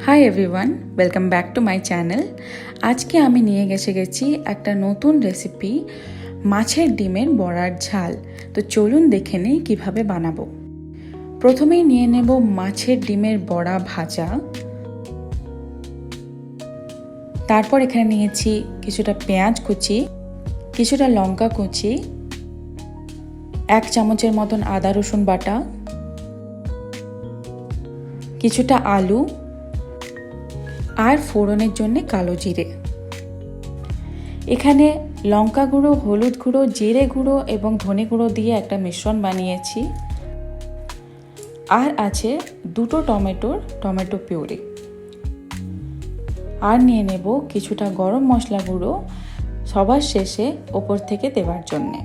Hi everyone, welcome back to my channel. আজকে আমি নিয়ে গেছি একটা নতুন রেসিপি, মাছের ডিমের বড়ার ঝাল। তো চলুন দেখে নেই কীভাবে বানাবো। প্রথমেই নিয়ে নেব মাছের ডিমের বড়া ভাজা। তারপর এখানে নিয়েছি কিছুটা পেঁয়াজ কুচি, কিছুটা লঙ্কা কুচি, 1 চামচের মতন আদা রসুন বাটা, কিছুটা আলু আর ফোড়নের জন্য কালো জিরে। এখানে লঙ্কা গুঁড়ো, হলুদ গুঁড়ো, জিরে গুঁড়ো এবং ধনে গুঁড়ো দিয়ে একটা মিশ্রণ বানিয়েছি। আর আছে 2 টমেটো পিউরি। আর নিয়ে নেব কিছুটা গরম মশলা গুঁড়ো সবার শেষে ওপর থেকে দেওয়ার জন্যে।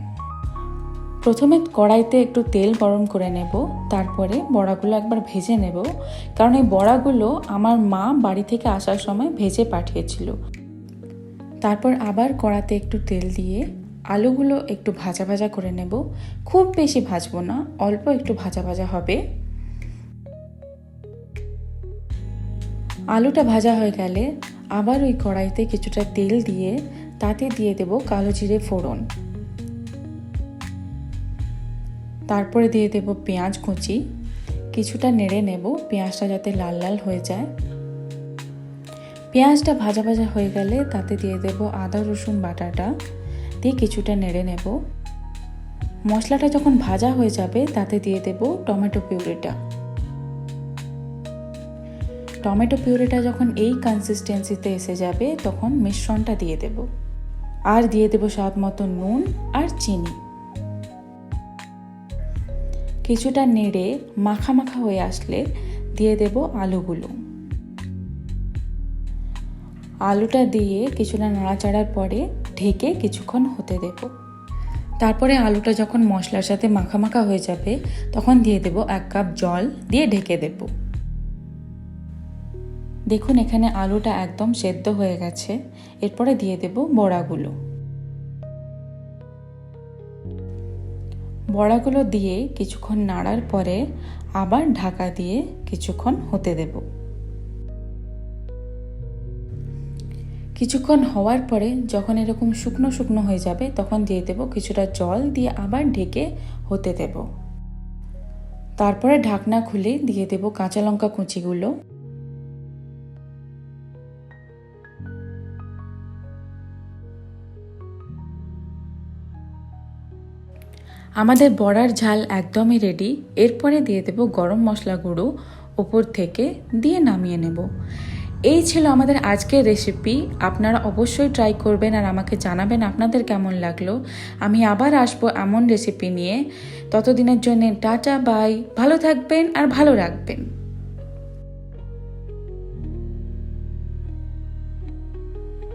প্রথমে কড়াইতে একটু তেল গরম করে নেব, তারপরে বড়াগুলো একবার ভেজে নেব, কারণ এই বড়াগুলো আমার মা বাড়ি থেকে আসার সময় ভেজে পাঠিয়েছিল। তারপর আবার কড়াতে একটু তেল দিয়ে আলুগুলো একটু ভাজা ভাজা করে নেব। খুব বেশি ভাজবো না, অল্প একটু ভাজা ভাজা হবে। আলুটা ভাজা হয়ে গেলে আবার ওই কড়াইতে কিছুটা তেল দিয়ে তাতে দিয়ে দেব কালো জিরে ফোড়ন। তারপরে দিয়ে দেব পেঁয়াজ কুচি। কিছুটা নেড়ে নেব পেঁয়াজটা যাতে লাল লাল হয়ে যায়। পেঁয়াজটা ভাজা ভাজা হয়ে গেলে তাতে দিয়ে দেব আদা রসুন বাটাটা, দিয়ে কিছুটা নেড়ে নেব। মশলাটা যখন ভাজা হয়ে যাবে তাতে দিয়ে দেব টমেটো পিউরিটা। টমেটো পিউরিটা যখন এই কনসিস্টেন্সিতে এসে যাবে তখন মিশ্রণটা দিয়ে দেব। আর দিয়ে দেব স্বাদ মতো নুন আর চিনি। কিছুটা নেড়ে মাখা মাখা হয়ে আসলে দিয়ে দেব আলুগুলো। আলুটা দিয়ে কিছুটা নাড়াচাড়ার পরে ঢেকে কিছুক্ষণ হতে দেব। তারপরে আলুটা যখন মশলার সাথে মাখা মাখা হয়ে যাবে তখন দিয়ে দেব 1 কাপ জল, দিয়ে ঢেকে দেব। দেখুন এখানে আলুটা একদম সেদ্ধ হয়ে গেছে। এরপরে দিয়ে দেব বড়াগুলো। বড়াগুলো দিয়ে কিছুক্ষণ নাড়ার পরে আবার ঢাকা দিয়ে কিছুক্ষণ হতে দেব। কিছুক্ষণ হওয়ার পরে যখন এরকম শুকনো শুকনো হয়ে যাবে তখন দিয়ে দেব কিছুটা জল, দিয়ে আবার ঢেকে হতে দেব। তারপরে ঢাকনা খুলে দিয়ে দেব কাঁচা লঙ্কা কুচিগুলো। আমাদের বড়ার ঝাল একদমই রেডি। এরপরে দিয়ে দেব গরম মশলা গুঁড়ো ওপর থেকে, দিয়ে নামিয়ে নেব। এই ছিল আমাদের আজকের রেসিপি। আপনারা অবশ্যই ট্রাই করবেন আর আমাকে জানাবেন আপনাদের কেমন লাগলো। আমি আবার আসবো এমন রেসিপি নিয়ে। ততদিনের জন্য টাটা বাই, ভালো থাকবেন আর ভালো রাখবেন।